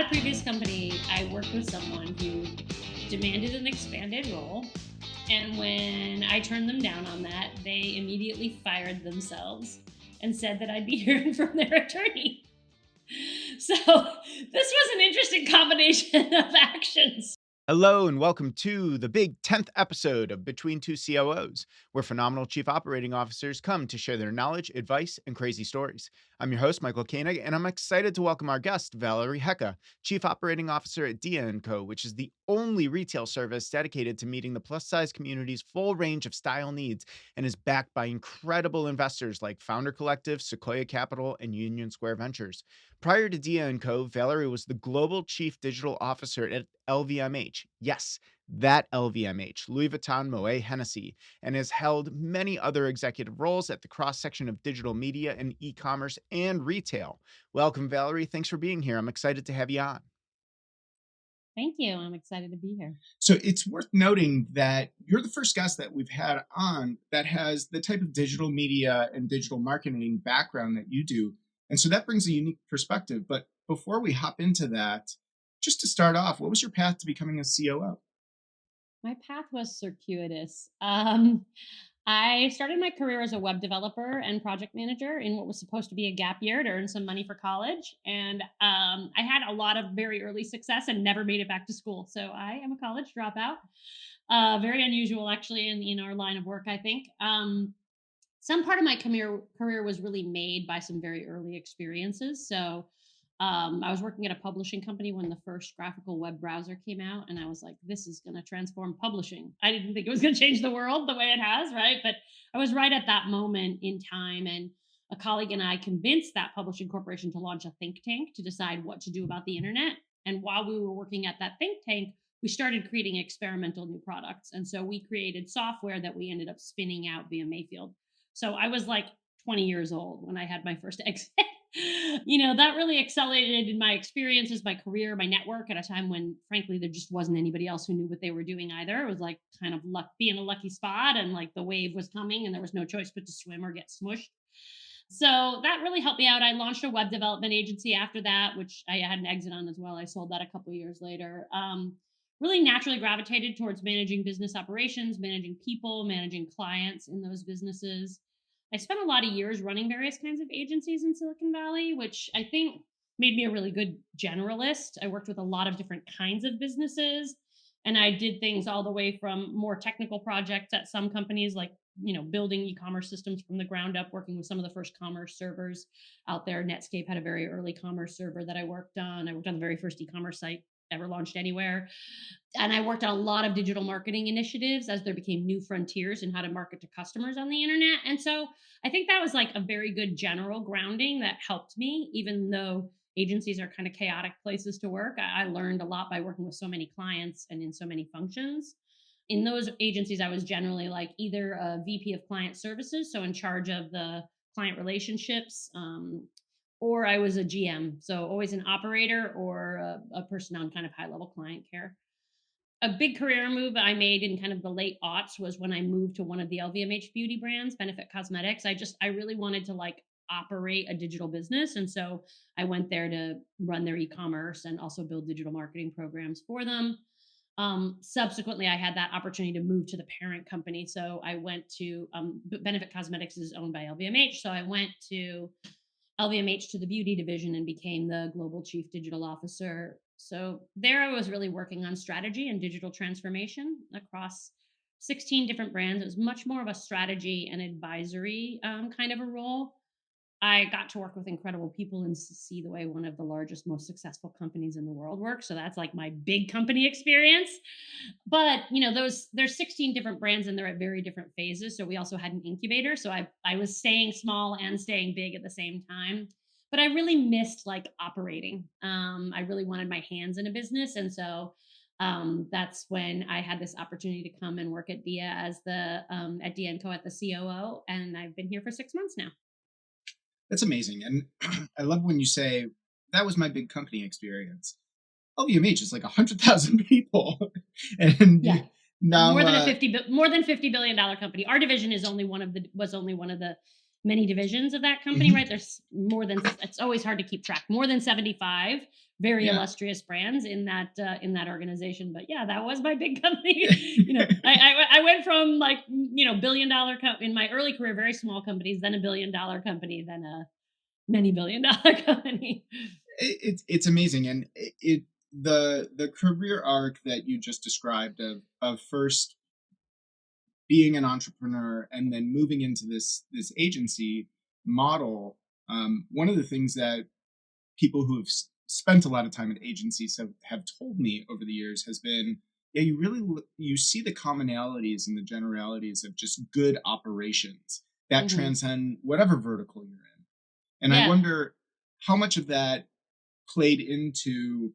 a previous company, I worked with someone who demanded an expanded role. And when I turned them down on that, they immediately fired themselves and said that I'd be hearing from their attorney. So this was an interesting combination of actions. Hello and welcome to the big 10th episode of Between Two COOs, where phenomenal chief operating officers come to share their knowledge, advice, and crazy stories. I'm your host, Michael Koenig, and I'm excited to welcome our guest, Valerie Hoecke, Chief Operating Officer at Dia&Co, which is the only retail service dedicated to meeting the plus-size community's full range of style needs and is backed by incredible investors like Founder Collective, Sequoia Capital, and Union Square Ventures. Prior to Dia&Co, Valerie was the Global Chief Digital Officer at LVMH. Yes, that LVMH, Louis Vuitton Moet Hennessy, and has held many other executive roles at the cross-section of digital media and e-commerce and retail. Welcome, Valerie. Thanks for being here. I'm excited to have you on. Thank you. I'm excited to be here. So it's worth noting that you're the first guest that we've had on that has the type of digital media and digital marketing background that you do. And so that brings a unique perspective. But before we hop into that, just to start off, what was your path to becoming a COO? My path was circuitous. I started my career as a web developer and project manager in what was supposed to be a gap year to earn some money for college. And I had a lot of very early success and never made it back to school. So I am a college dropout. Very unusual, actually, in our line of work, I think. Some part of my career was really made by some very early experiences. So I was working at a publishing company when the first graphical web browser came out, and I was like, this is going to transform publishing. I didn't think it was going to change the world the way it has, right? But I was right at that moment in time, and a colleague and I convinced that publishing corporation to launch a think tank to decide what to do about the internet. And while we were working at that think tank, we started creating experimental new products. And so we created software that we ended up spinning out via Mayfield. So I was like 20 years old when I had my first exit. That really accelerated my experiences, my career, my network at a time when, frankly, there just wasn't anybody else who knew what they were doing either. It was like kind of being a lucky spot, and like the wave was coming and there was no choice but to swim or get smushed. So that really helped me out. I launched a web development agency after that, which I had an exit on as well. I sold that a couple of years later. Really naturally gravitated towards managing business operations, managing people, managing clients in those businesses. I spent a lot of years running various kinds of agencies in Silicon Valley, which I think made me a really good generalist. I worked with a lot of different kinds of businesses, and I did things all the way from more technical projects at some companies, like building e-commerce systems from the ground up, working with some of the first commerce servers out there. Netscape had a very early commerce server that I worked on. I worked on the very first e-commerce site ever launched anywhere. And I worked on a lot of digital marketing initiatives as there became new frontiers in how to market to customers on the internet. And so I think that was like a very good general grounding that helped me, even though agencies are kind of chaotic places to work. I learned a lot by working with so many clients and in so many functions. In those agencies, I was generally like either a VP of client services, so in charge of the client relationships, or I was a GM, so always an operator or a person on kind of high level client care. A big career move I made in kind of the late aughts was when I moved to one of the LVMH beauty brands, Benefit Cosmetics. I really wanted to like operate a digital business. And so I went there to run their e-commerce and also build digital marketing programs for them. Subsequently, I had that opportunity to move to the parent company. So I went to Benefit Cosmetics is owned by LVMH. So I went to LVMH to the beauty division and became the global chief digital officer. So there I was really working on strategy and digital transformation across 16 different brands. It was much more of a strategy and advisory kind of a role. I got to work with incredible people and see the way one of the largest, most successful companies in the world works. So that's like my big company experience. But there's 16 different brands and they're at very different phases. So we also had an incubator. So I was staying small and staying big at the same time. But I really missed like operating. I really wanted my hands in a business. And so that's when I had this opportunity to come and work at Dia at Dia&Co at the COO. And I've been here for 6 months now. That's amazing. And I love when you say that was my big company experience. LVMH is like 100,000 people. And Yeah. now more than $50 billion company. Our division is was only one of the many divisions of that company, Mhm. right? There's more than, it's always hard to keep track, more than 75 very Yeah. illustrious brands in that organization. But yeah, that was my big company. I went from like, billion-dollar in my early career, very small companies, then a billion-dollar company, then a many billion-dollar company. It's amazing, and the career arc that you just described of first being an entrepreneur and then moving into this agency model. One of the things that people who have spent a lot of time at agencies have told me over the years has been, yeah, you really you see the commonalities and the generalities of just good operations that Hmm. transcend whatever vertical you're in. And I Yeah. wonder how much of that played into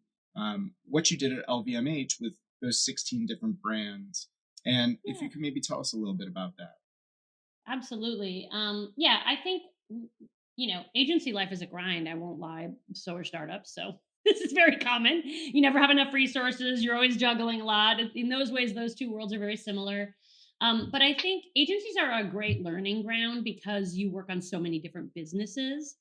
what you did at LVMH with those 16 different brands. And if you Yeah. could maybe tell us a little bit about that. Absolutely. Yeah, I think agency life is a grind. I won't lie. So are startups. So this is very common. You never have enough resources. You're always juggling a lot. In those ways, those two worlds are very similar. But I think agencies are a great learning ground because you work on so many different businesses,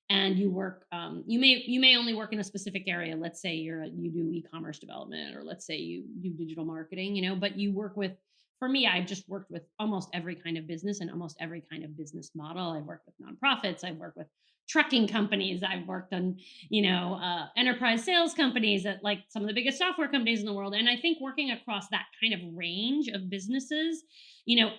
and you work. You may only work in a specific area. Let's say you do e-commerce development, or let's say you do digital marketing. But you work with, for me, I've just worked with almost every kind of business and almost every kind of business model. I've worked with nonprofits. I've worked with trucking companies. I've worked on, enterprise sales companies at like some of the biggest software companies in the world. And I think working across that kind of range of businesses,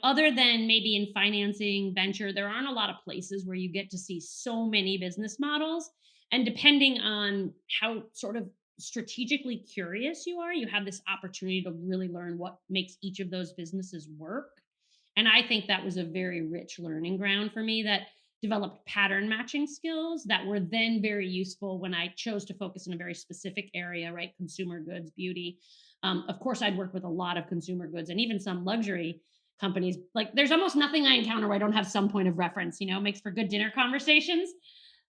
other than maybe in financing, venture, there aren't a lot of places where you get to see so many business models. And depending on how sort of strategically curious you are, you have this opportunity to really learn what makes each of those businesses work. And I think that was a very rich learning ground for me that developed pattern matching skills that were then very useful when I chose to focus in a very specific area, right? Consumer goods, beauty. Of course, I'd worked with a lot of consumer goods and even some luxury companies. Like, there's almost nothing I encounter where I don't have some point of reference, makes for good dinner conversations.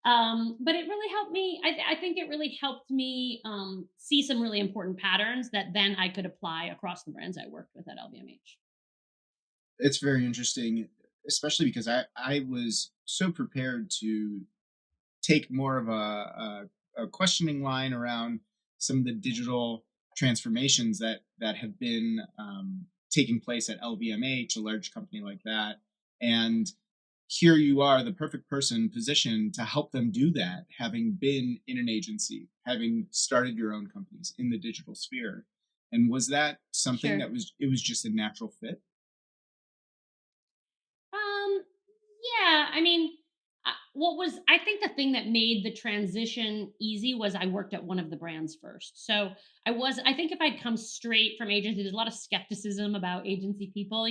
But it really helped me. I think it really helped me see some really important patterns that then I could apply across the brands I worked with at LVMH. It's very interesting, especially because I was so prepared to take more of a questioning line around some of the digital transformations that have been taking place at LVMH, a large company like that. And here you are, the perfect person positioned to help them do that, having been in an agency, having started your own companies in the digital sphere. And was that something Sure. that was just a natural fit? Um, yeah, I mean, I think the thing that made the transition easy was I worked at one of the brands first. So I think if I'd come straight from agency, there's a lot of skepticism about agency people.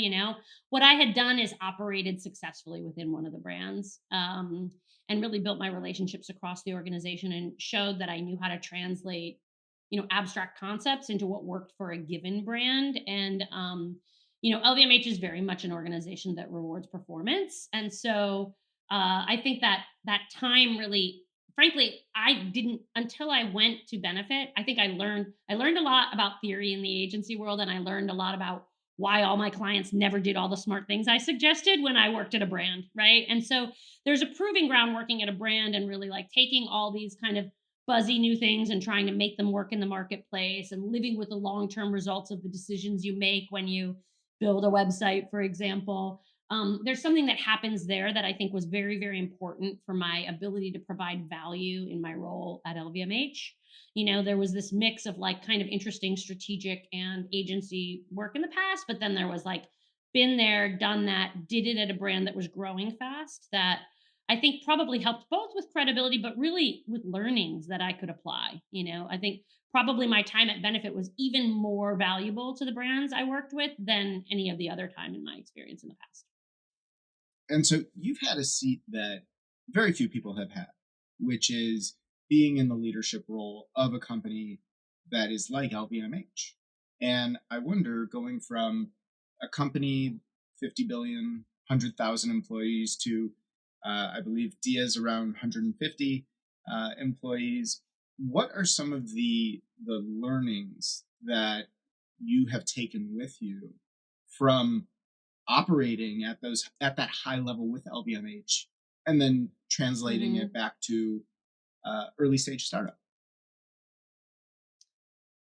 What I had done is operated successfully within one of the brands, and really built my relationships across the organization and showed that I knew how to translate, abstract concepts into what worked for a given brand. And, LVMH is very much an organization that rewards performance. And so I think that time really, frankly, I didn't, until I went to benefit. I think I learned a lot about theory in the agency world, and I learned a lot about why all my clients never did all the smart things I suggested when I worked at a brand, right? And so there's a proving ground working at a brand and really like taking all these kind of buzzy new things and trying to make them work in the marketplace and living with the long-term results of the decisions you make when you build a website, for example. There's something that happens there that I think was very, very important for my ability to provide value in my role at LVMH. There was this mix of like kind of interesting strategic and agency work in the past, but then there was like been there, done that, did it at a brand that was growing fast that I think probably helped both with credibility, but really with learnings that I could apply. I think probably my time at Benefit was even more valuable to the brands I worked with than any of the other time in my experience in the past. And so you've had a seat that very few people have had, which is being in the leadership role of a company that is like LVMH. And I wonder, going from a company 50 billion, 100,000 employees to I believe Dia's around 150 employees, what are some of the learnings that you have taken with you from operating at that high level with LVMH and then translating Mm-hmm. it back to early stage startup?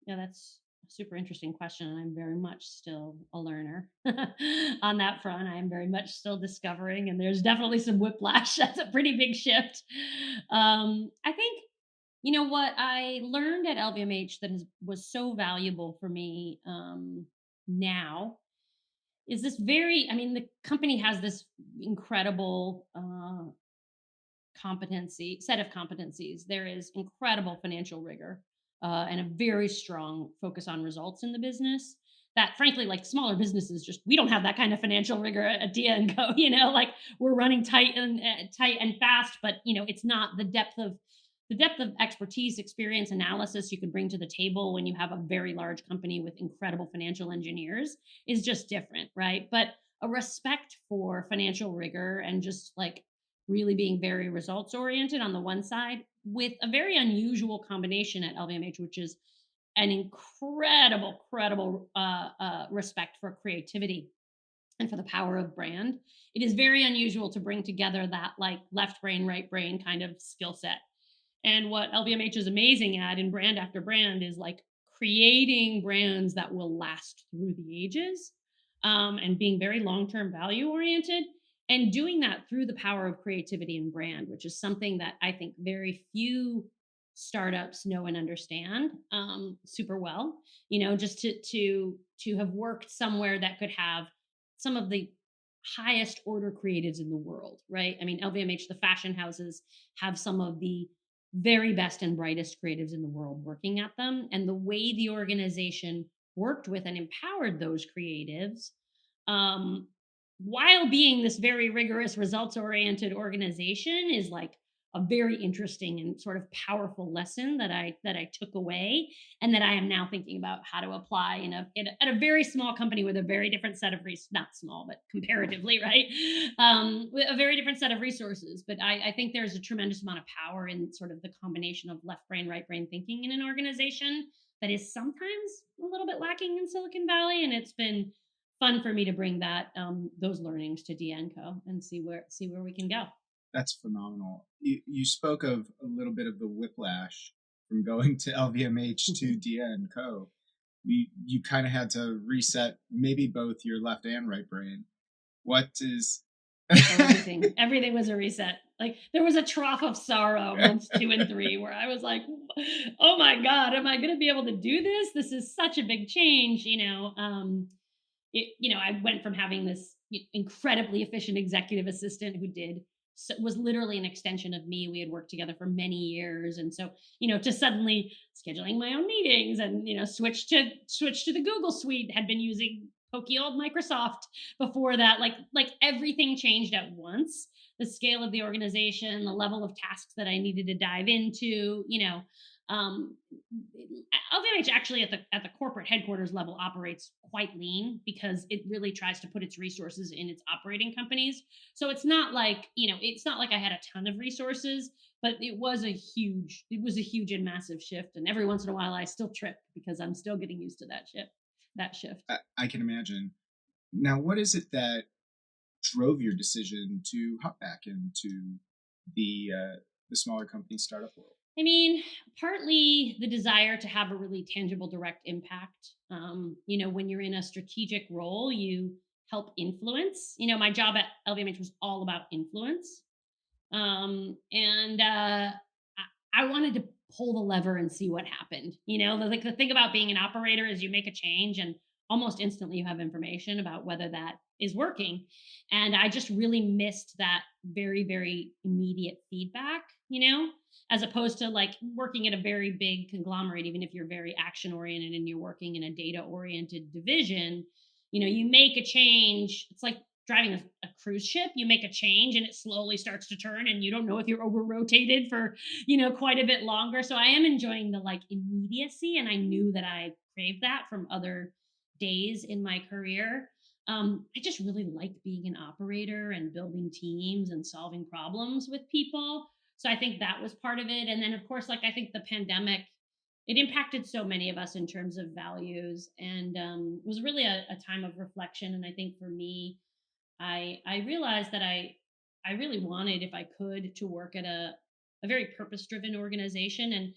Yeah, that's a super interesting question. And I'm very much still a learner on that front. I am very much still discovering, and there's definitely some whiplash. That's a pretty big shift. I think, what I learned at LVMH that was so valuable for me now is this I mean, the company has this incredible set of competencies. There is incredible financial rigor and a very strong focus on results in the business. That, frankly, like smaller businesses, just we don't have that kind of financial rigor at Dia&Co. Like we're running tight and fast, but it's not the depth of expertise, experience, analysis you can bring to the table when you have a very large company with incredible financial engineers is just different, right? But a respect for financial rigor and just like really being very results oriented on the one side with a very unusual combination at LVMH, which is an incredible respect for creativity and for the power of brand. It is very unusual to bring together that like left brain, right brain kind of skill set. And what LVMH is amazing at in brand after brand is like creating brands that will last through the ages, and being very long term value oriented and doing that through the power of creativity and brand, which is something that I think very few startups know and understand super well. Just to have worked somewhere that could have some of the highest order creatives in the world, right? I mean, LVMH, the fashion houses, have some of the very best and brightest creatives in the world working at them. And the way the organization worked with and empowered those creatives, um, while being this very rigorous, results oriented organization, is like a very interesting and sort of powerful lesson that I took away, and that I am now thinking about how to apply at a very small company with a very different set of not small, but comparatively, right? With a very different set of resources. But I think there's a tremendous amount of power in sort of the combination of left brain, right brain thinking in an organization that is sometimes a little bit lacking in Silicon Valley. And it's been fun for me to bring those learnings to Dia&Co and see where we can go. That's phenomenal. You spoke of a little bit of the whiplash from going to LVMH to Dia&Co. You kind of had to reset maybe both your left and right brain. What is Everything was a reset. Like there was a trough of sorrow months 2 and 3 where I was like, oh my God, am I going to be able to do this? This is such a big change. I went from having this incredibly efficient executive assistant who was literally an extension of me. We had worked together for many years, and so to suddenly scheduling my own meetings and switch to the Google Suite. Had been using pokey old Microsoft before that. Like everything changed at once. The scale of the organization, the level of tasks that I needed to dive into. Um, LVMH actually at the corporate headquarters level operates quite lean because it really tries to put its resources in its operating companies. So it's not like I had a ton of resources, but it was a huge and massive shift. And every once in a while I still trip because I'm still getting used to that shift. I can imagine. Now, what is it that drove your decision to hop back into the smaller company startup world? I mean, partly the desire to have a really tangible, direct impact. When you're in a strategic role, you help influence. My job at LVMH was all about influence. And I wanted to pull the lever and see what happened. Like the thing about being an operator is you make a change and almost instantly you have information about whether that is working. And I just really missed that very, very immediate feedback, as opposed to like working at a very big conglomerate, even if you're very action oriented and you're working in a data oriented division, you make a change. It's like driving a cruise ship. You make a change and it slowly starts to turn, and you don't know if you're over rotated for quite a bit longer. So I am enjoying the like immediacy, and I knew that I craved that from other days in my career. I just really like being an operator and building teams and solving problems with people. So I think that was part of it. And then, of course, like I think the pandemic, it impacted so many of us in terms of values, and it was really a time of reflection. And I think for me, I realized that I really wanted, if I could, to work at a very purpose driven organization. And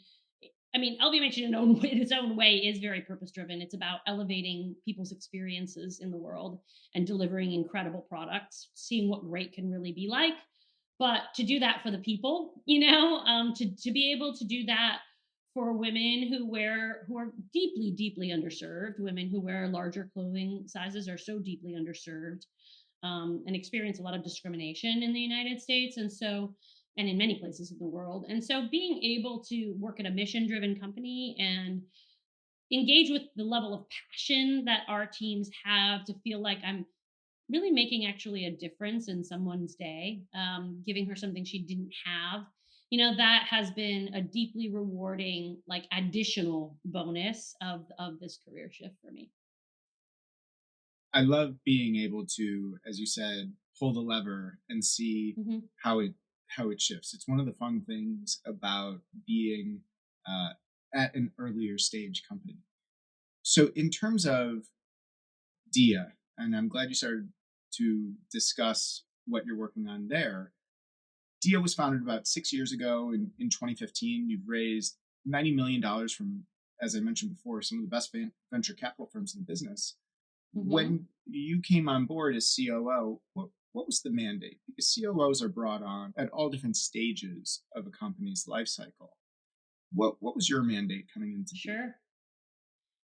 I mean, LVMH in its own way is very purpose driven. It's about elevating people's experiences in the world and delivering incredible products, seeing what great can really be like. But to do that for the people, to be able to do that for women who are deeply, deeply underserved, women who wear larger clothing sizes are so deeply underserved, and experience a lot of discrimination in the United States. And in many places in the world. And so being able to work at a mission driven company and engage with the level of passion that our teams have to feel like I'm really making actually a difference in someone's day, giving her something she didn't have. That has been a deeply rewarding, like additional bonus of this career shift for me. I love being able to, as you said, pull the lever and see Hmm. how it shifts. It's one of the fun things about being uh, at an earlier stage company. So, in terms of Dia, and I'm glad you started to discuss what you're working on there. Dia was founded about 6 years ago in 2015. You've raised $90 million from, as I mentioned before, some of the best venture capital firms in the business. Hmm. When you came on board as COO, what was the mandate? Because COOs are brought on at all different stages of a company's life cycle. What was your mandate coming into Dia? Sure.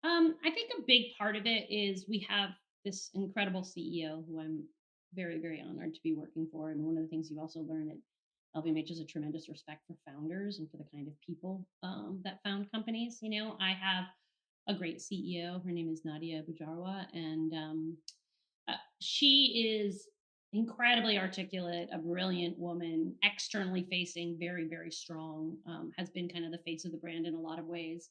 I think a big part of it is we have this incredible CEO who I'm very, very honored to be working for. And one of the things you also learn at LVMH is a tremendous respect for founders and for the kind of people that found companies. I have a great CEO. Her name is Nadia Bujarwa, and she is incredibly articulate, a brilliant woman, externally facing, very, very strong, has been kind of the face of the brand in a lot of ways.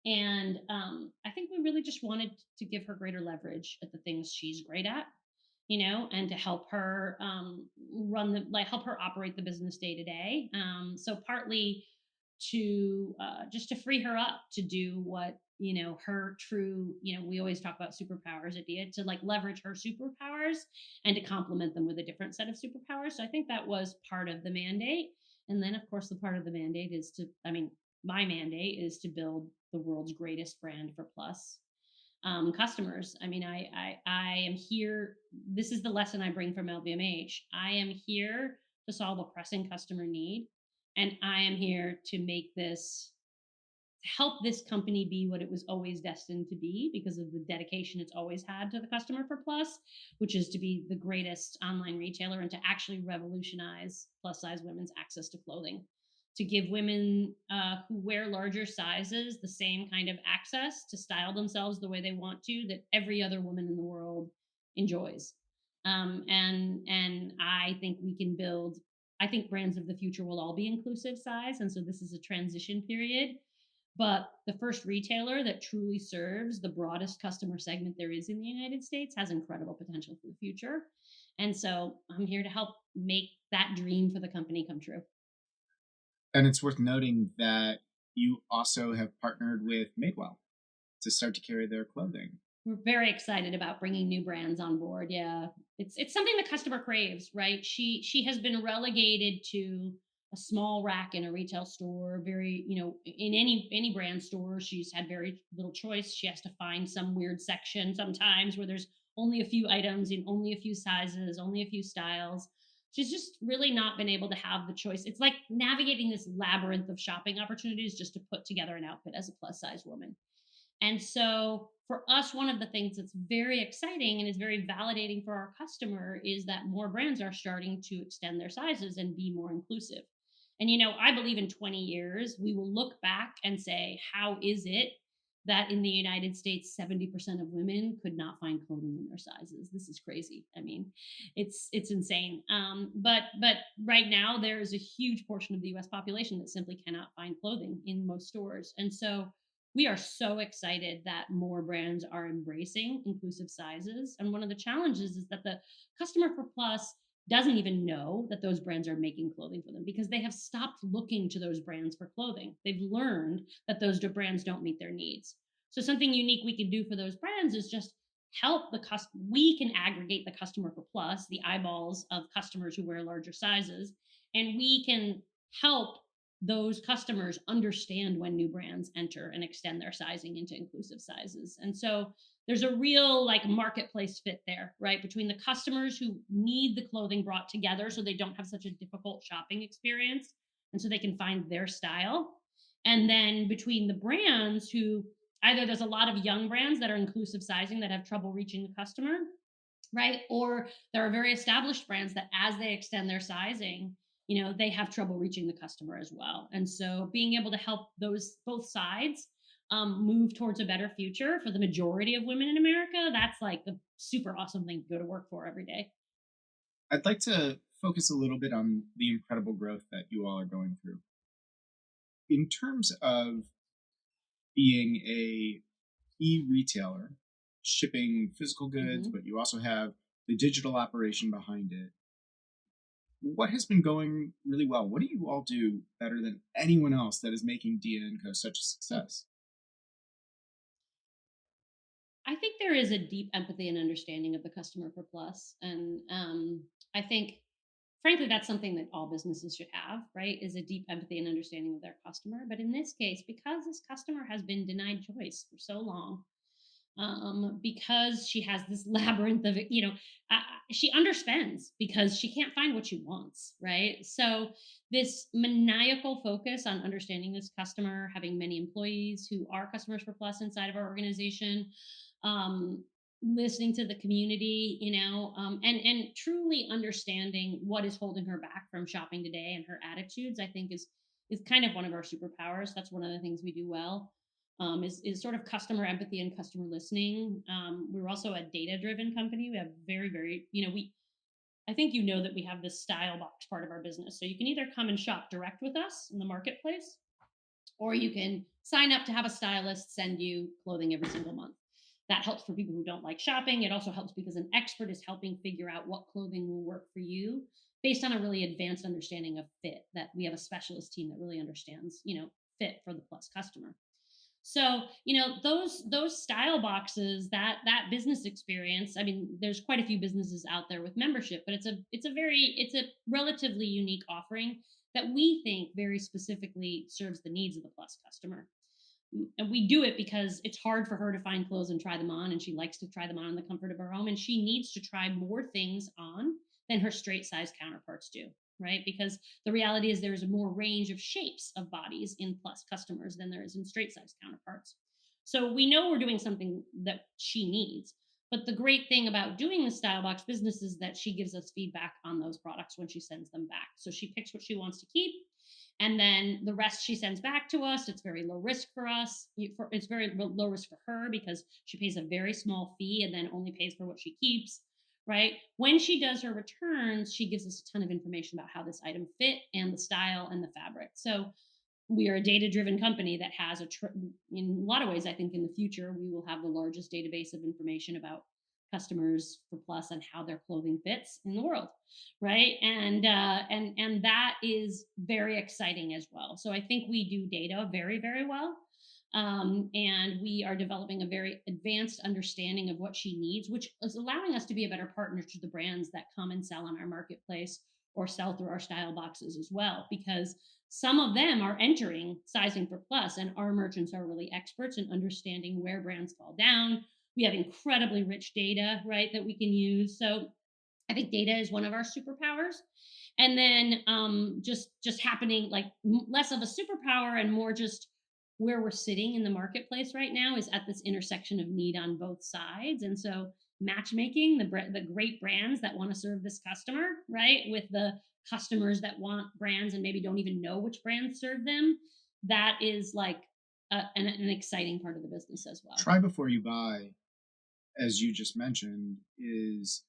And I think we really just wanted to give her greater leverage at the things she's great at, and to help her help her operate the business day to day. So partly to just to free her up to do what her true, we always talk about superpowers at Dia, to like leverage her superpowers and to complement them with a different set of superpowers. So I think that was part of the mandate. And then of course the part of the mandate is to, I mean, my mandate is to build the world's greatest brand for plus customers. I mean, I am here. This is the lesson I bring from LVMH. I am here to solve a pressing customer need, and I am here to make this help this company be what it was always destined to be because of the dedication it's always had to the customer for plus, which is to be the greatest online retailer and to actually revolutionize plus size women's access to clothing, to give women who wear larger sizes the same kind of access to style themselves the way they want to that every other woman in the world enjoys. And I think we can build, I think brands of the future will all be inclusive size, and so this is a transition period. But the first retailer that truly serves the broadest customer segment there is in the United States has incredible potential for the future. And so I'm here to help make that dream for the company come true. And it's worth noting that you also have partnered with Madewell to start to carry their clothing. We're very excited about bringing new brands on board. Yeah, it's something the customer craves, right? She has been relegated to a small rack in a retail store. Very, in any brand store, she's had very little choice. She has to find some weird section sometimes where there's only a few items in only a few sizes, only a few styles. She's just really not been able to have the choice. It's like navigating this labyrinth of shopping opportunities just to put together an outfit as a plus size woman. And so for us, one of the things that's very exciting and is very validating for our customer is that more brands are starting to extend their sizes and be more inclusive. And, I believe in 20 years, we will look back and say, how is it that in the United States, 70% of women could not find clothing in their sizes? This is crazy. I mean, it's insane. But right now, there is a huge portion of the US population that simply cannot find clothing in most stores. And so we are so excited that more brands are embracing inclusive sizes. And one of the challenges is that the customer for plus doesn't even know that those brands are making clothing for them because they have stopped looking to those brands for clothing. They've learned that those brands don't meet their needs. So something unique we can do for those brands is just help we can aggregate the customer for plus, the eyeballs of customers who wear larger sizes, and we can help those customers understand when new brands enter and extend their sizing into inclusive sizes. And so there's a real like marketplace fit there, right? Between the customers who need the clothing brought together so they don't have such a difficult shopping experience and so they can find their style. And then between the brands who either there's a lot of young brands that are inclusive sizing that have trouble reaching the customer, right? Or there are very established brands that as they extend their sizing, they have trouble reaching the customer as well. And so being able to help those both sides move towards a better future for the majority of women in America, that's like the super awesome thing to go to work for every day. I'd like to focus a little bit on the incredible growth that you all are going through. In terms of being a e-retailer, shipping physical goods, but you also have the digital operation behind it. What has been going really well? What do you all do better than anyone else that is making Dia&Co such a success? I think there is a deep empathy and understanding of the customer for plus. And I think, frankly, that's something that all businesses should have, right? Is a deep empathy and understanding of their customer. But in this case, because this customer has been denied choice for so long, because she has this labyrinth of, she underspends because she can't find what she wants, right? So this maniacal focus on understanding this customer, having many employees who are customers for plus inside of our organization, listening to the community, and truly understanding what is holding her back from shopping today and her attitudes, I think is kind of one of our superpowers. That's one of the things we do well. Is sort of customer empathy and customer listening. We're also a data driven company. We have very, very, I think that we have this style box part of our business. So you can either come and shop direct with us in the marketplace, or you can sign up to have a stylist send you clothing every single month. That helps for people who don't like shopping. It also helps because an expert is helping figure out what clothing will work for you based on a really advanced understanding of fit, that we have a specialist team that really understands, fit for the plus customer. So, those style boxes, that business experience, I mean, there's quite a few businesses out there with membership, but it's a relatively unique offering that we think very specifically serves the needs of the plus customer. And we do it because it's hard for her to find clothes and try them on, and she likes to try them on in the comfort of her home, and she needs to try more things on than her straight size counterparts do, right? Because the reality is there's more range of shapes of bodies in plus customers than there is in straight size counterparts. So we know we're doing something that she needs. But the great thing about doing the style box business is that she gives us feedback on those products when she sends them back. So she picks what she wants to keep, and then the rest she sends back to us. It's very low risk for us. It's very low risk for her because she pays a very small fee and then only pays for what she keeps, right? When she does her returns, she gives us a ton of information about how this item fit and the style and the fabric. So we are a data-driven company that has in a lot of ways, I think in the future, we will have the largest database of information about customers for plus and how their clothing fits in the world, right? And that is very exciting as well. So I think we do data very, very well. And we are developing a very advanced understanding of what she needs, which is allowing us to be a better partner to the brands that come and sell on our marketplace or sell through our style boxes as well, because some of them are entering sizing for plus, and our merchants are really experts in understanding where brands fall down. We have incredibly rich data, right, that we can use. So I think data is one of our superpowers. And then just happening like less of a superpower and more just where we're sitting in the marketplace right now is at this intersection of need on both sides. And so matchmaking the great brands that want to serve this customer, right, with the customers that want brands and maybe don't even know which brands serve them, that is like an exciting part of the business as well. Try before you buy, as you just mentioned, is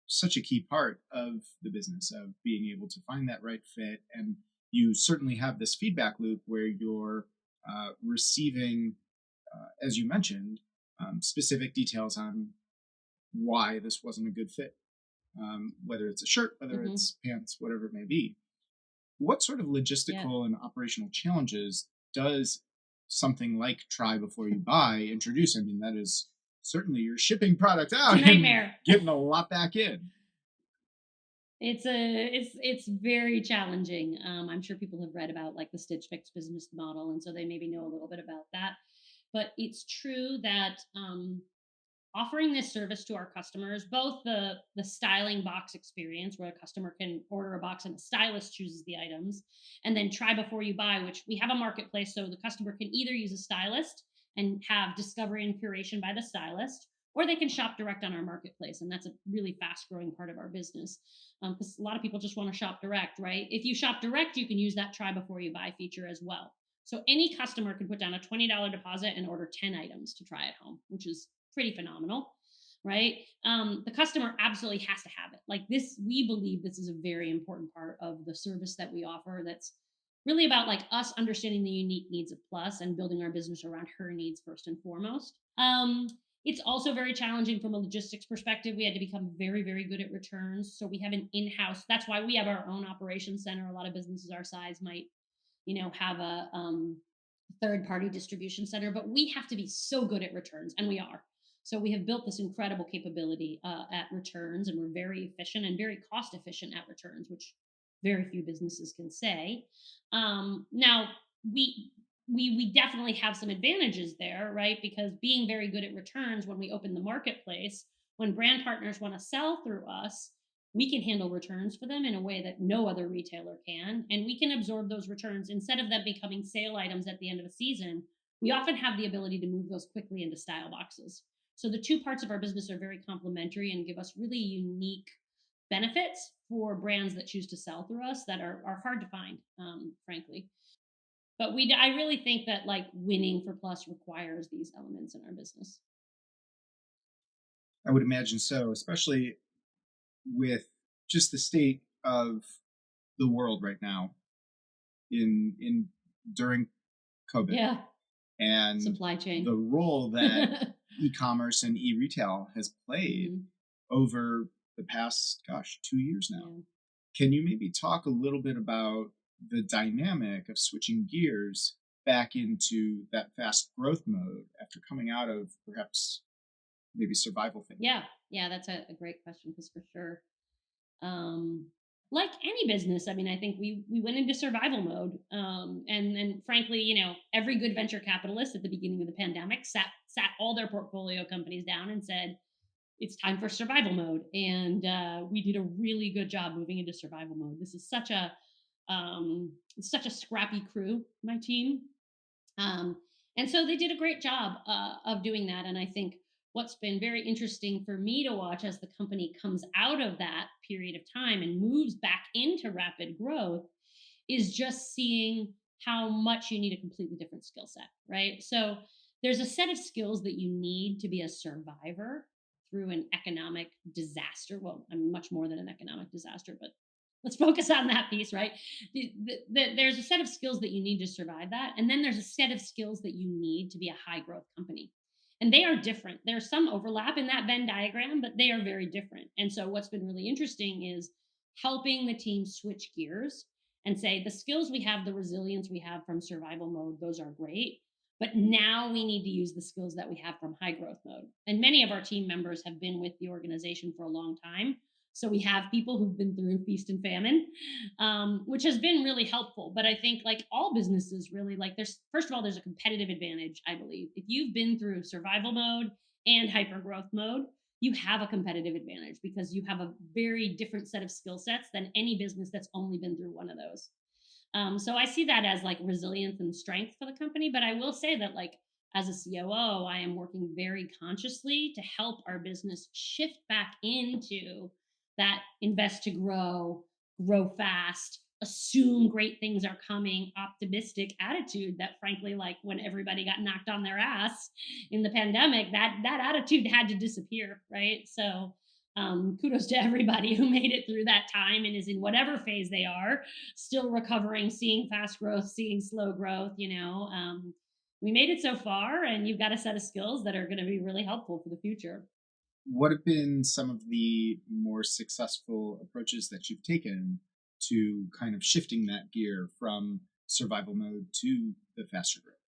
such a key part of the business of being able to find that right fit. And you certainly have this feedback loop where you're receiving, as you mentioned, specific details on why this wasn't a good fit, whether it's a shirt, whether it's pants, whatever it may be. What sort of logistical and operational challenges does something like try before you buy introduce? I mean, that is certainly you're shipping product out It's a nightmare. and getting a lot back in. It's very challenging. I'm sure people have read about like the Stitch Fix business model, and so they maybe know a little bit about that. But it's true that offering this service to our customers, both the styling box experience where a customer can order a box and a stylist chooses the items, and then try before you buy, which we have a marketplace so the customer can either use a stylist and have discovery and curation by the stylist, or they can shop direct on our marketplace, and that's a really fast growing part of our business because a lot of people just want to shop direct, right? If you shop direct, you can use that try before you buy feature as well. So any customer can put down a $20 deposit and order 10 items to try at home, which is pretty phenomenal, right? The customer absolutely has to have it. Like this, we believe this is a very important part of the service that we offer. That's really about like us understanding the unique needs of Plus and building our business around her needs first and foremost. It's also very challenging from a logistics perspective. We had to become very, very good at returns. So we have an in-house. That's why we have our own operations center. A lot of businesses our size might, have a third-party distribution center, but we have to be so good at returns, and we are. So we have built this incredible capability at returns, and we're very efficient and very cost efficient at returns, which very few businesses can say. Now we definitely have some advantages there, right? Because being very good at returns, when we open the marketplace, when brand partners want to sell through us, we can handle returns for them in a way that no other retailer can. And we can absorb those returns instead of them becoming sale items at the end of a season. We often have the ability to move those quickly into style boxes. So the two parts of our business are very complementary and give us really unique benefits for brands that choose to sell through us that are hard to find, frankly. But I really think that like winning for Plus requires these elements in our business. I would imagine so, especially with just the state of the world right now in during COVID. Yeah. And supply chain. The role that e-commerce and e-retail has played over the past, 2 years now. Yeah. Can you maybe talk a little bit about the dynamic of switching gears back into that fast growth mode after coming out of perhaps maybe survival phase? Yeah, that's a great question, because for sure, like any business, I mean, I think we went into survival mode, and frankly, every good venture capitalist at the beginning of the pandemic sat all their portfolio companies down and said, it's time for survival mode. And we did a really good job moving into survival mode. This is such a scrappy crew, my team. And so they did a great job of doing that. And I think what's been very interesting for me to watch as the company comes out of that period of time and moves back into rapid growth is just seeing how much you need a completely different skill set, right? So there's a set of skills that you need to be a survivor through an economic disaster. Well, I mean, much more than an economic disaster, but let's focus on that piece, right? There's a set of skills that you need to survive that. And then there's a set of skills that you need to be a high growth company. And they are different. There's some overlap in that Venn diagram, but they are very different. And so what's been really interesting is helping the team switch gears and say, the skills we have, the resilience we have from survival mode, those are great. But now we need to use the skills that we have from high growth mode. And many of our team members have been with the organization for a long time. So we have people who've been through feast and famine, which has been really helpful. But I think like all businesses really, like first of all, there's a competitive advantage, I believe. If you've been through survival mode and hyper growth mode, you have a competitive advantage because you have a very different set of skill sets than any business that's only been through one of those. So I see that as like resilience and strength for the company. But I will say that like as a COO, I am working very consciously to help our business shift back into that invest to grow fast, assume great things are coming, optimistic attitude that frankly, like when everybody got knocked on their ass in the pandemic, that attitude had to disappear, right? So kudos to everybody who made it through that time and is in whatever phase they are, still recovering, seeing fast growth, seeing slow growth, we made it so far, and you've got a set of skills that are going to be really helpful for the future. What have been some of the more successful approaches that you've taken to kind of shifting that gear from survival mode to the faster growth?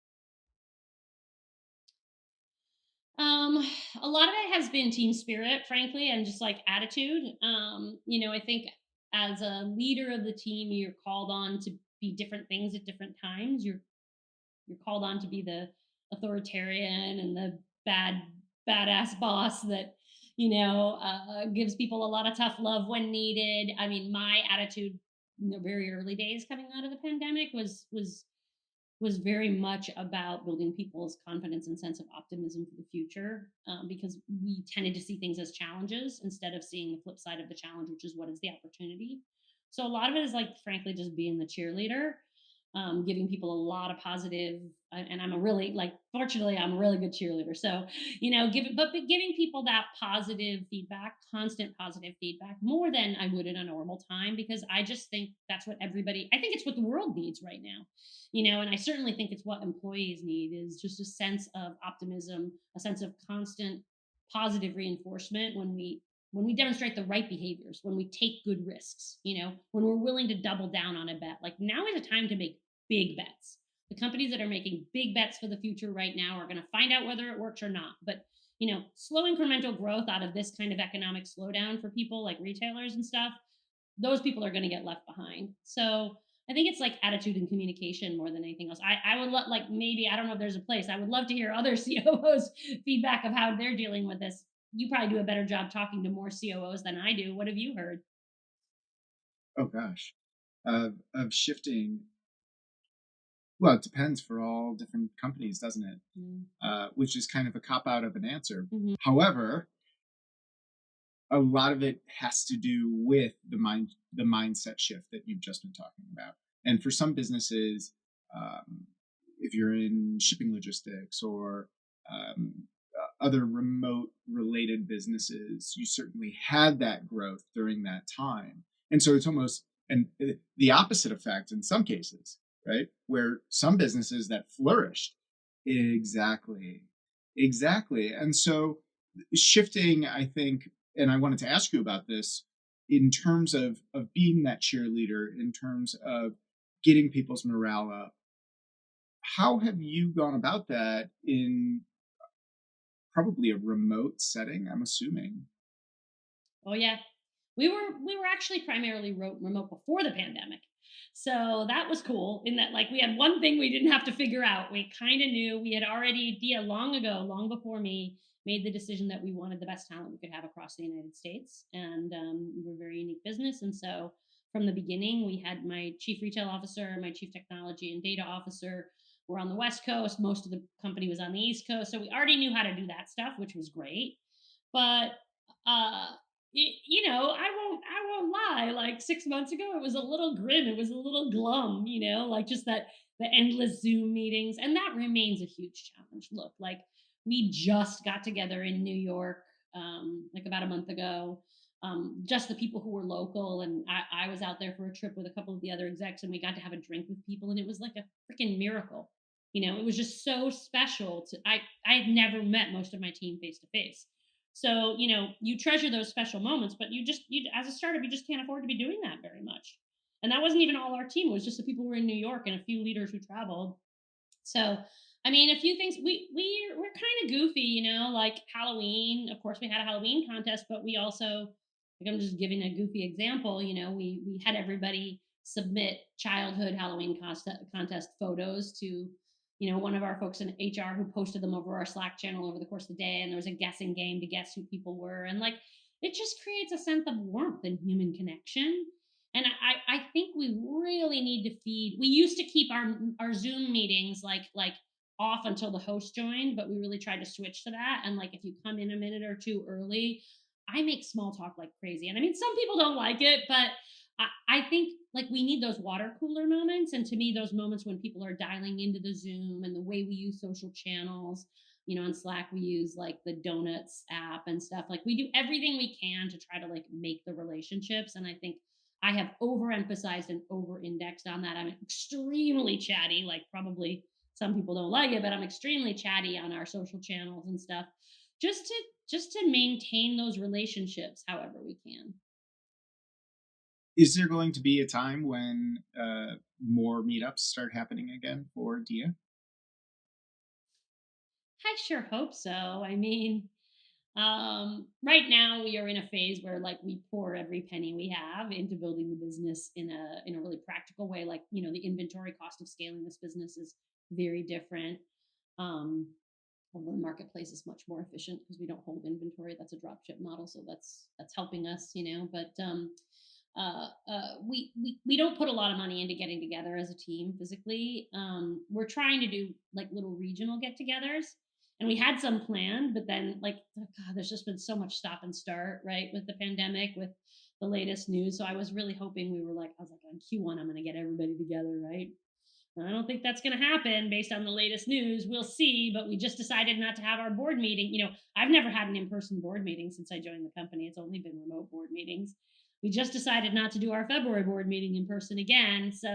Um, a lot of it has been team spirit, frankly, and just like attitude. I think as a leader of the team, you're called on to be different things at different times. You're called on to be the authoritarian and the badass boss that gives people a lot of tough love when needed. I mean, my attitude in the very early days coming out of the pandemic was very much about building people's confidence and sense of optimism for the future, because we tended to see things as challenges instead of seeing the flip side of the challenge, which is what is the opportunity. So a lot of it is like, frankly, just being the cheerleader, giving people a lot of positive. And I'm a really like, fortunately, I'm a really good cheerleader. So giving people that positive feedback, constant positive feedback, more than I would in a normal time, because I just think that's what everybody. I think it's what the world needs right now, and I certainly think it's what employees need, is just a sense of optimism, a sense of constant positive reinforcement when we demonstrate the right behaviors, when we take good risks, when we're willing to double down on a bet. Like, now is a time to make big bets. The companies that are making big bets for the future right now are going to find out whether it works or not. But slow incremental growth out of this kind of economic slowdown for people like retailers and stuff, those people are going to get left behind. So I think it's like attitude and communication more than anything else. I would love, like, maybe, I don't know if there's a place, I would love to hear other COOs feedback of how they're dealing with this. You probably do a better job talking to more COOs than I do. What have you heard? Oh gosh, of shifting. Well, it depends for all different companies, doesn't it? Which is kind of a cop out of an answer. Mm-hmm. However, a lot of it has to do with the mindset shift that you've just been talking about. And for some businesses, if you're in shipping logistics or other remote related businesses, you certainly had that growth during that time. And so it's almost the opposite effect in some cases, right? Where some businesses that flourished. Exactly. Exactly. And so shifting, I think, and I wanted to ask you about this in terms of being that cheerleader, in terms of getting people's morale up. How have you gone about that in probably a remote setting, I'm assuming? Oh yeah, we were actually primarily remote before the pandemic, so that was cool. In that, like, we had one thing we didn't have to figure out. We kind of knew. We had already, Dia, long ago, long before me, made the decision that we wanted the best talent we could have across the United States, and we're a very unique business. And so from the beginning, we had my chief retail officer, my chief technology and data officer. We're on the West Coast. Most of the company was on the East Coast, so we already knew how to do that stuff, which was great. But uh I won't lie. Like, 6 months ago, it was a little grim. It was a little glum. Like, just that the endless Zoom meetings, and that remains a huge challenge. Look, like, we just got together in New York, like about a month ago. Just the people who were local, and I was out there for a trip with a couple of the other execs, and we got to have a drink with people, and it was like a freaking miracle. It was just so special. I had never met most of my team face to face, so, you treasure those special moments, but as a startup, you just can't afford to be doing that very much. And that wasn't even all our team. It was just the people who were in New York and a few leaders who traveled. So, I mean, a few things, we're kind of goofy, like Halloween. Of course, we had a Halloween contest, but we also, like, I'm just giving a goofy example. We had everybody submit childhood Halloween contest photos to, one of our folks in HR, who posted them over our Slack channel over the course of the day. And there was a guessing game to guess who people were. And, like, it just creates a sense of warmth and human connection. And I think we really need to feed. We used to keep our Zoom meetings like off until the host joined, but we really tried to switch to that. And, like, if you come in a minute or two early, I make small talk like crazy. And I mean, some people don't like it, but I think, like, we need those water cooler moments. And to me, those moments when people are dialing into the Zoom, and the way we use social channels. On Slack, we use like the Donuts app and stuff. Like, we do everything we can to try to, like, make the relationships. And I think I have overemphasized and over-indexed on that. I'm extremely chatty, like, probably some people don't like it, but I'm extremely chatty on our social channels and stuff, just to maintain those relationships however we can. Is there going to be a time when more meetups start happening again for Dia? I sure hope so. I mean, right now we are in a phase where like we pour every penny we have into building the business in a really practical way. Like, the inventory cost of scaling this business is very different. Um, Although the marketplace is much more efficient because we don't hold inventory. That's a drop ship model, so that's helping us, But we don't put a lot of money into getting together as a team physically. We're trying to do like little regional get-togethers, and we had some planned, but then like God, there's just been so much stop and start, right, with the pandemic, with the latest news. So I was really hoping I was like on Q1, I'm going to get everybody together, right? I don't think that's going to happen based on the latest news. We'll see, but we just decided not to have our board meeting. I've never had an in-person board meeting since I joined the company. It's only been remote board meetings. We just decided not to do our February board meeting in person again. So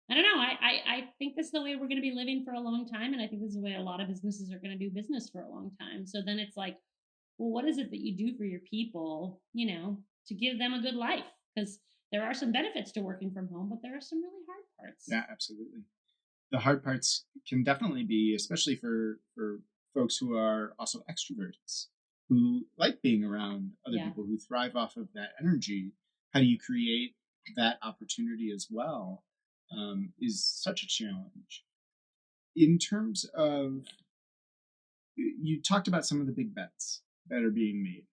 I don't know. I think this is the way we're going to be living for a long time. And I think this is the way a lot of businesses are going to do business for a long time. So then it's like, well, what is it that you do for your people, to give them a good life? Because there are some benefits to working from home, but there are some really hard parts. Yeah, absolutely. The hard parts can definitely be, especially for folks who are also extroverts, who like being around other Yeah. people, who thrive off of that energy. How do you create that opportunity as well? Is such a challenge. In terms of, you talked about some of the big bets that are being made,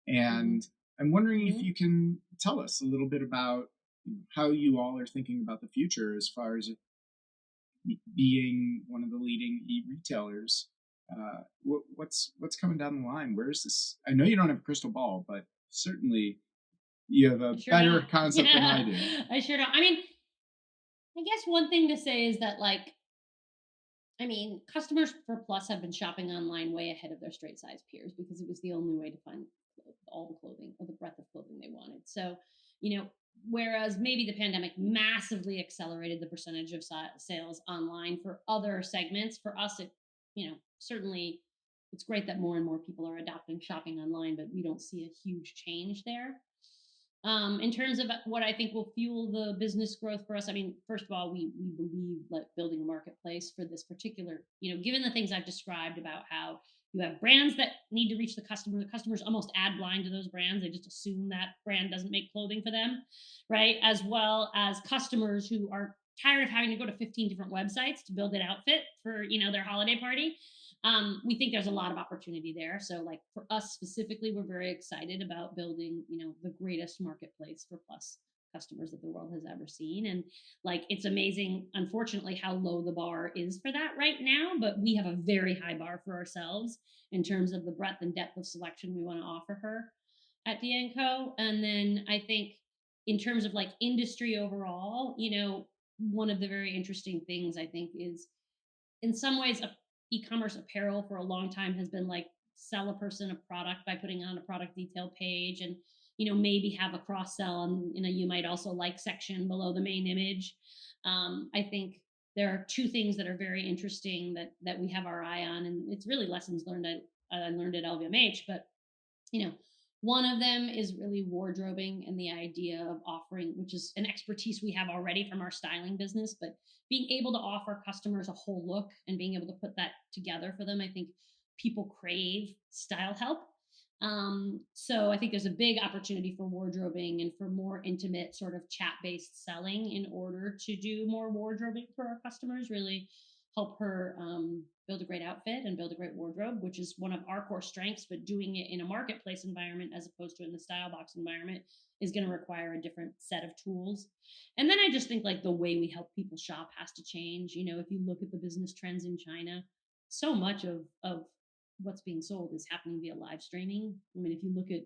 and I'm wondering if Mhm. you can tell us a little bit about how you all are thinking about the future as far as being one of the leading e-retailers. What's coming down the line? Where is this? I know you don't have a crystal ball, but certainly you have a I sure better don't. concept than I do. I sure don't. I mean, I guess one thing to say is that, customers for Plus have been shopping online way ahead of their straight size peers because it was the only way to find all the clothing or the breadth of clothing they wanted. So, whereas maybe the pandemic massively accelerated the percentage of sales online for other segments, for us, certainly it's great that more and more people are adopting shopping online, but we don't see a huge change there. In terms of what I think will fuel the business growth for us, I mean, first of all, we believe that building a marketplace for this particular, given the things I've described about how you have brands that need to reach the customers almost ad blind to those brands. They just assume that brand doesn't make clothing for them, right? As well as customers who are tired of having to go to 15 different websites to build an outfit for, their holiday party. We think there's a lot of opportunity there. So, like for us specifically, we're very excited about building, the greatest marketplace for Plus customers that the world has ever seen. And like, it's amazing, unfortunately, how low the bar is for that right now. But we have a very high bar for ourselves in terms of the breadth and depth of selection we want to offer her at Dia&Co. And then I think in terms of like industry overall, one of the very interesting things I think is in some ways e-commerce apparel for a long time has been like sell a person a product by putting on a product detail page and maybe have a cross sell and you might also like section below the main image. I think there are two things that are very interesting that we have our eye on, and it's really lessons learned at LVMH. But you know, one of them is really wardrobing and the idea of offering, which is an expertise we have already from our styling business, but being able to offer customers a whole look and being able to put that together for them. I think people crave style help. So I think there's a big opportunity for wardrobing and for more intimate sort of chat based selling in order to do more wardrobing for our customers, really help her build a great outfit and build a great wardrobe, which is one of our core strengths. But doing it in a marketplace environment as opposed to in the style box environment is going to require a different set of tools. And then I just think like the way we help people shop has to change. If you look at the business trends in China, so much of what's being sold is happening via live streaming. I mean, if you look at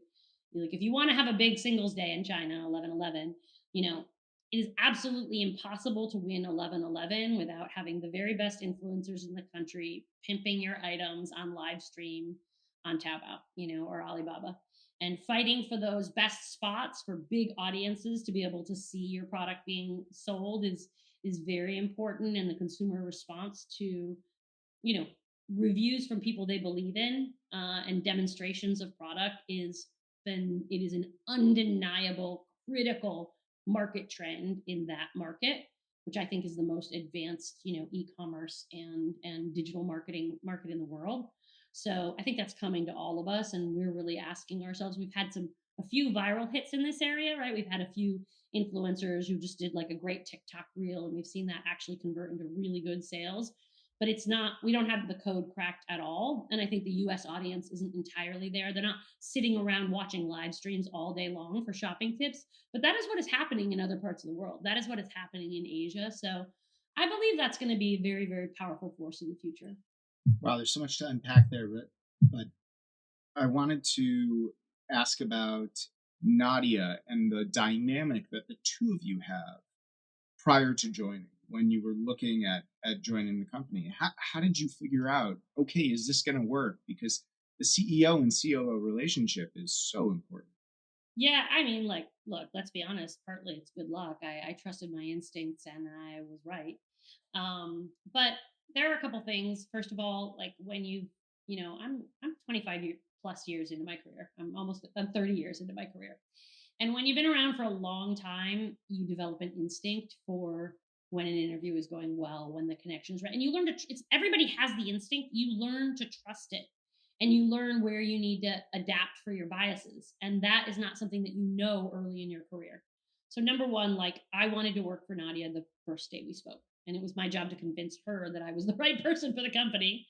like if you want to have a big Singles Day in China, 11/11, it is absolutely impossible to win 11/11 without having the very best influencers in the country pimping your items on live stream on Taobao, or Alibaba, and fighting for those best spots for big audiences to be able to see your product being sold is very important. And the consumer response to you know reviews from people they believe in and demonstrations of product it is an undeniable critical market trend in that market. which I think is the most advanced, e-commerce and digital market in the world. So I think that's coming to all of us, and we're really asking ourselves. We've had a few viral hits in this area, right? We've had a few influencers who just did like a great TikTok reel, and we've seen that actually convert into really good sales. But it's not, we don't have the code cracked at all. And I think the US audience isn't entirely there. They're not sitting around watching live streams all day long for shopping tips. But that is what is happening in other parts of the world. That is what is happening in Asia. So I believe that's going to be a very, very powerful force in the future. Wow, there's so much to unpack there, but I wanted to ask about Nadia and the dynamic that the two of you have prior to joining, when you were looking at joining the company. How did you figure out, okay, is this going to work? Because the CEO and COO relationship is so important. Yeah, I mean, like, look, let's be honest. Partly it's good luck. I trusted my instincts and I was right. But there are a couple things. First of all, like when I'm 25 plus years into my career. I'm 30 years into my career. And when you've been around for a long time, you develop an instinct for when an interview is going well, when the connection is right. And you learn it's everybody has the instinct. You learn to trust it, and you learn where you need to adapt for your biases. And that is not something that you know early in your career. So number one, like I wanted to work for Nadia the first day we spoke. And it was my job to convince her that I was the right person for the company.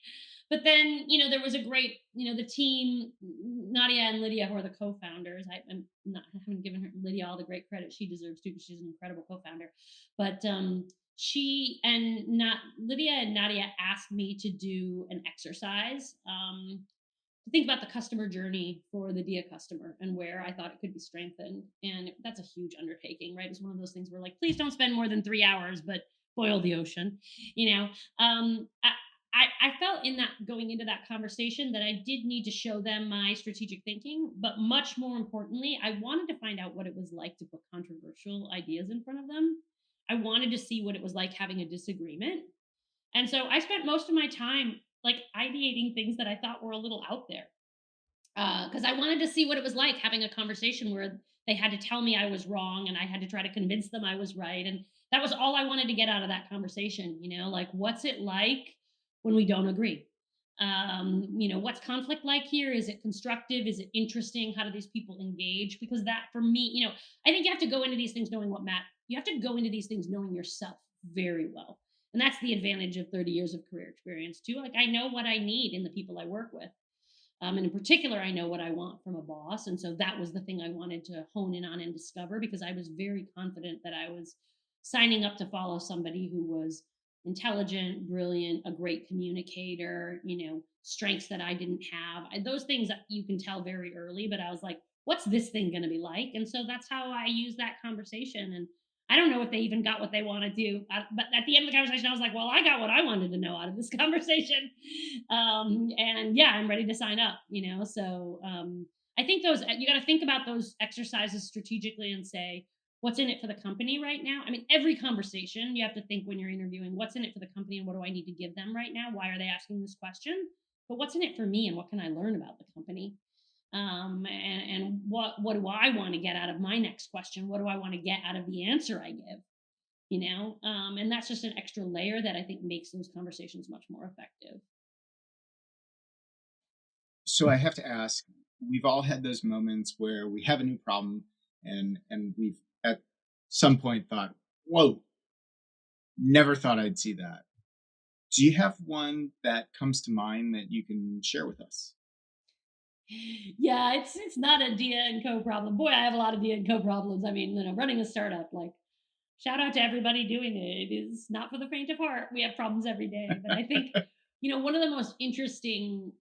But then, there was a great, the team, Nadia and Lydia, who are the co-founders. I haven't given Lydia all the great credit she deserves to, because she's an incredible co-founder. But Lydia and Nadia asked me to do an exercise to think about the customer journey for the Dia customer and where I thought it could be strengthened. And that's a huge undertaking, right? It's one of those things where, like, please don't spend more than 3 hours, but boil the ocean. I felt in that, going into that conversation, that I did need to show them my strategic thinking, but much more importantly, I wanted to find out what it was like to put controversial ideas in front of them. I wanted to see what it was like having a disagreement. And so I spent most of my time like ideating things that I thought were a little out there, because I wanted to see what it was like having a conversation where they had to tell me I was wrong and I had to try to convince them I was right. And that was all I wanted to get out of that conversation. Like, what's it like when we don't agree? What's conflict like here? Is it constructive? Is it interesting? How do these people engage? Because that, for me, I think you have to go into these things knowing you have to go into these things knowing yourself very well. And that's the advantage of 30 years of career experience too. Like, I know what I need in the people I work with. And in particular, I know what I want from a boss. And so that was the thing I wanted to hone in on and discover, because I was very confident that I was signing up to follow somebody who was intelligent, brilliant, a great communicator, strengths that I didn't have. Those things that you can tell very early, but I was like, what's this thing going to be like? And so that's how I use that conversation. And I don't know if they even got what they want to do. But at the end of the conversation, I was like, well, I got what I wanted to know out of this conversation. And yeah, I'm ready to sign up, So I think you got to think about those exercises strategically and say, what's in it for the company right now? I mean, every conversation you have to think when you're interviewing, what's in it for the company and what do I need to give them right now? Why are they asking this question? But what's in it for me and what can I learn about the company? And what do I want to get out of my next question? What do I want to get out of the answer I give? And that's just an extra layer that I think makes those conversations much more effective. So I have to ask, we've all had those moments where we have a new problem and we've at some point thought, whoa, never thought I'd see that. Do you have one that comes to mind that you can share with us? Yeah, it's not a Dia&Co problem. Boy, I have a lot of Dia&Co problems. I mean, running a startup, like, shout out to everybody doing it. It is not for the faint of heart. We have problems every day. But I think, one of the most interesting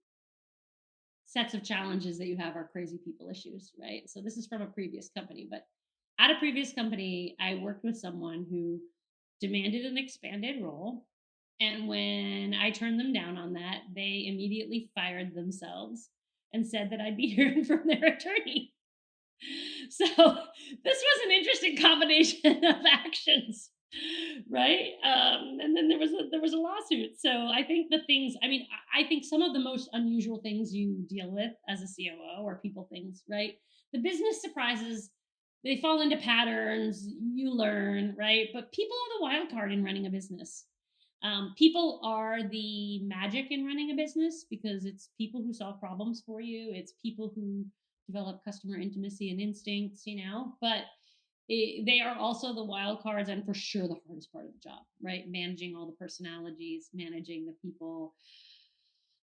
sets of challenges that you have are crazy people issues, right? So this is from a previous company, but at a previous company, I worked with someone who demanded an expanded role. And when I turned them down on that, they immediately fired themselves and said that I'd be hearing from their attorney. So this was an interesting combination of actions, right? And then there was a lawsuit. So I think I think some of the most unusual things you deal with as a COO are people things, right? The business surprises they fall into patterns, you learn, right? But people are the wild card in running a business. People are the magic in running a business because it's people who solve problems for you. It's people who develop customer intimacy and instincts, but they are also the wild cards and for sure the hardest part of the job, right? Managing all the personalities, managing the people,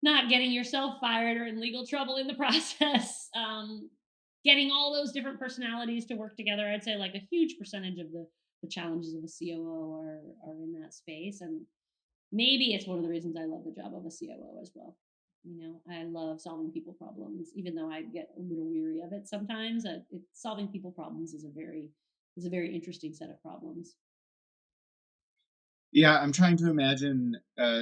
not getting yourself fired or in legal trouble in the process. Getting all those different personalities to work together. I'd say like a huge percentage of the challenges of a COO are in that space. And maybe it's one of the reasons I love the job of a COO as well. I love solving people problems, even though I get a little weary of it sometimes. Solving people problems is a very interesting set of problems. Yeah, I'm trying to imagine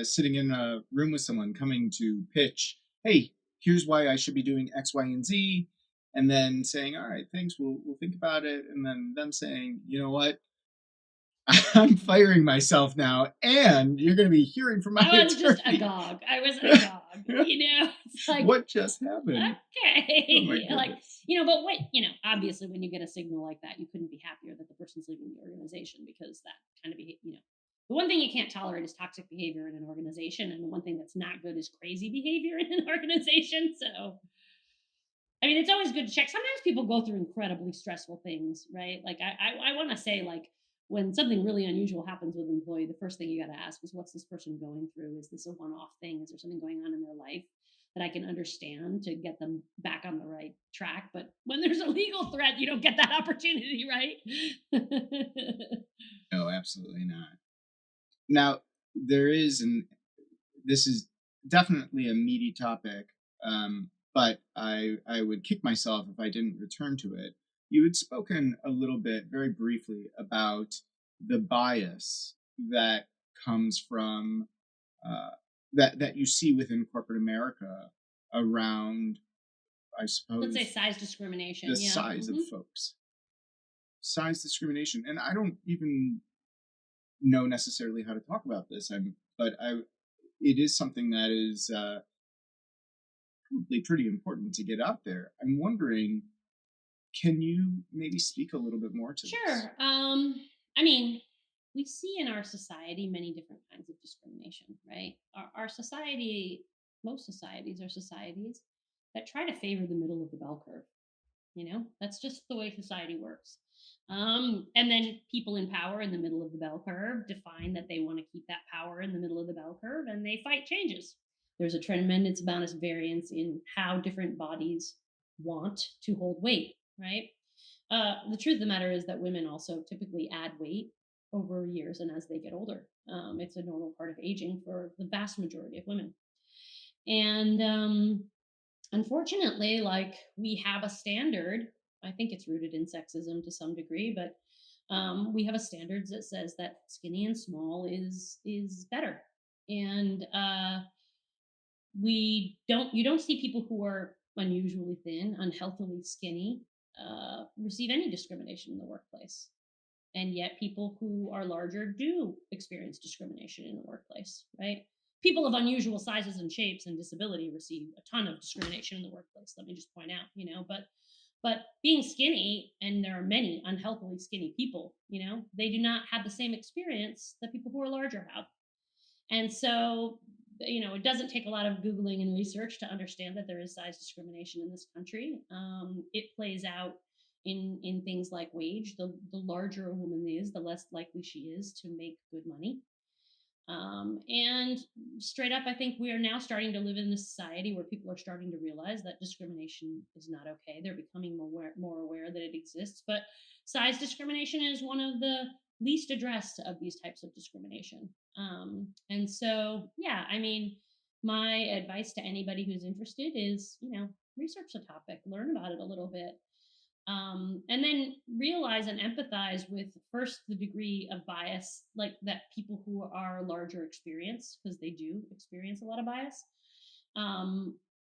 sitting in a room with someone coming to pitch, hey, here's why I should be doing X, Y, and Z, and then saying, all right, thanks, we'll think about it, and then them saying, you know what, I'm firing myself now, and you're going to be hearing from my I was attorney. just agog. I was agog. It's like, what just happened? Okay, Oh my like goodness. but wait, obviously, when you get a signal like that, you couldn't be happier that the person's leaving the organization because that kind of the one thing you can't tolerate is toxic behavior in an organization, and the one thing that's not good is crazy behavior in an organization. So, I mean, it's always good to check. Sometimes people go through incredibly stressful things, right? Like I want to say, like, when something really unusual happens with an employee, the first thing you got to ask is, what's this person going through? Is this a one-off thing? Is there something going on in their life that I can understand to get them back on the right track? But when there's a legal threat, you don't get that opportunity, right? No, absolutely not. Now, this is definitely a meaty topic, but I would kick myself if I didn't return to it. You had spoken a little bit, very briefly, about the bias that comes from that you see within corporate America around, I suppose, Let's say size discrimination. the size of folks, size discrimination, and I don't even know necessarily how to talk about this. It is something that is probably pretty important to get out there. I'm wondering, can you maybe speak a little bit more to this? Sure. I mean, we see in our society many different kinds of discrimination, right? Our society, most societies are societies that try to favor the middle of the bell curve. That's just the way society works. And then people in power in the middle of the bell curve define that they want to keep that power in the middle of the bell curve, and they fight changes. There's a tremendous amount of variance in how different bodies want to hold weight, right? The truth of the matter is that women also typically add weight over years and as they get older. It's a normal part of aging for the vast majority of women. And unfortunately, like, we have a standard. I think it's rooted in sexism to some degree, but we have a standard that says that skinny and small is better. And you don't see people who are unusually thin, unhealthily skinny, receive any discrimination in the workplace. And yet people who are larger do experience discrimination in the workplace, right? People of unusual sizes and shapes and disability receive a ton of discrimination in the workplace. Let me just point out, but being skinny, and there are many unhealthily skinny people, they do not have the same experience that people who are larger have. And so, it doesn't take a lot of Googling and research to understand that there is size discrimination in this country. It plays out in things like wage. The larger a woman is, the less likely she is to make good money. And straight up, I think we are now starting to live in a society where people are starting to realize that discrimination is not okay. They're becoming more aware that it exists. But size discrimination is one of the least addressed of these types of discrimination. And so, yeah, I mean, my advice to anybody who's interested is, research the topic, learn about it a little bit. And then realize and empathize with, first, the degree of bias like that people who are larger experience, because they do experience a lot of bias.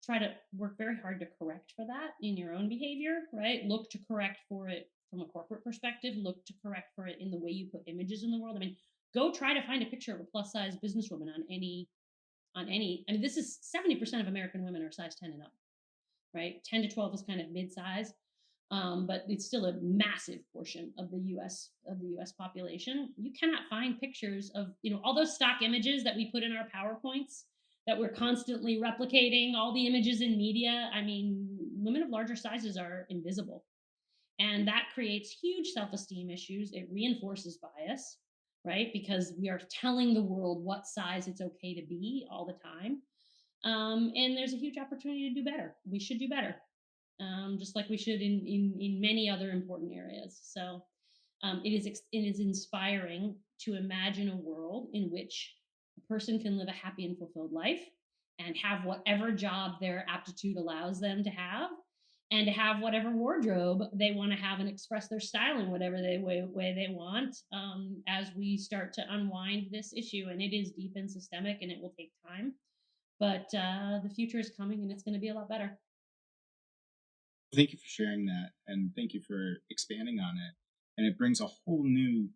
Try to work very hard to correct for that in your own behavior, right? Look to correct for it from a corporate perspective. Look to correct for it in the way you put images in the world. I mean, go try to find a picture of a plus size businesswoman on any. I mean, this is 70% of American women are size 10 and up, right? 10 to 12 is kind of mid size. but it's still a massive portion of the U.S. Population. You cannot find pictures of all those stock images that we put in our PowerPoints that we're constantly replicating. All the images in media. I mean, women of larger sizes are invisible, and that creates huge self-esteem issues. It reinforces bias, right? Because we are telling the world what size it's okay to be all the time. And there's a huge opportunity to do better. We should do better, just like we should in many other important areas. So it is inspiring to imagine a world in which a person can live a happy and fulfilled life and have whatever job their aptitude allows them to have, and to have whatever wardrobe they want to have and express their style in whatever way they want, as we start to unwind this issue. And it is deep and systemic, and it will take time, but the future is coming, and it's going to be a lot better. Thank you for sharing that, and thank you for expanding on it. And it brings a whole new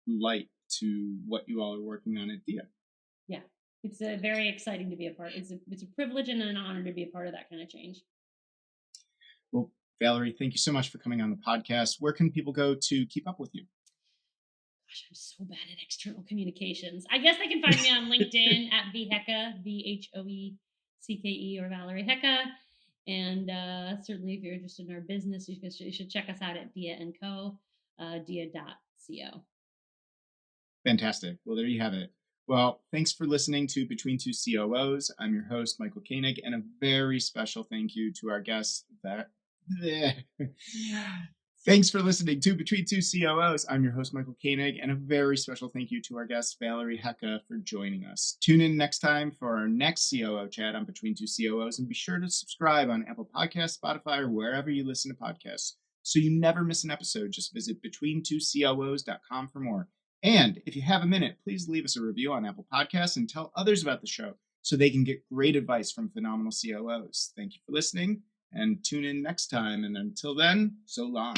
light to what you all are working on at Dia. Yeah, it's very exciting to be a part. It's a privilege and an honor to be a part of that kind of change. Well, Valerie, thank you so much for coming on the podcast. Where can people go to keep up with you? Gosh, I'm so bad at external communications. I guess they can find me on LinkedIn at Hoecke, VHOECKE, or Valerie Hoecke. And certainly, if you're interested in our business, you should check us out at Dia&Co, Dia.Co. Fantastic. Well, there you have it. Well, thanks for listening to Between Two COOs. I'm your host, Michael Koenig, and a very special thank you to our guests. Thanks for listening to Between Two COOs. I'm your host, Michael Koenig, and a very special thank you to our guest, Valerie Hoecke, for joining us. Tune in next time for our next COO chat on Between Two COOs, and be sure to subscribe on Apple Podcasts, Spotify, or wherever you listen to podcasts, so you never miss an episode. Just visit betweentwocoos.com for more. And if you have a minute, please leave us a review on Apple Podcasts and tell others about the show so they can get great advice from phenomenal COOs. Thank you for listening, and tune in next time. And until then, so long.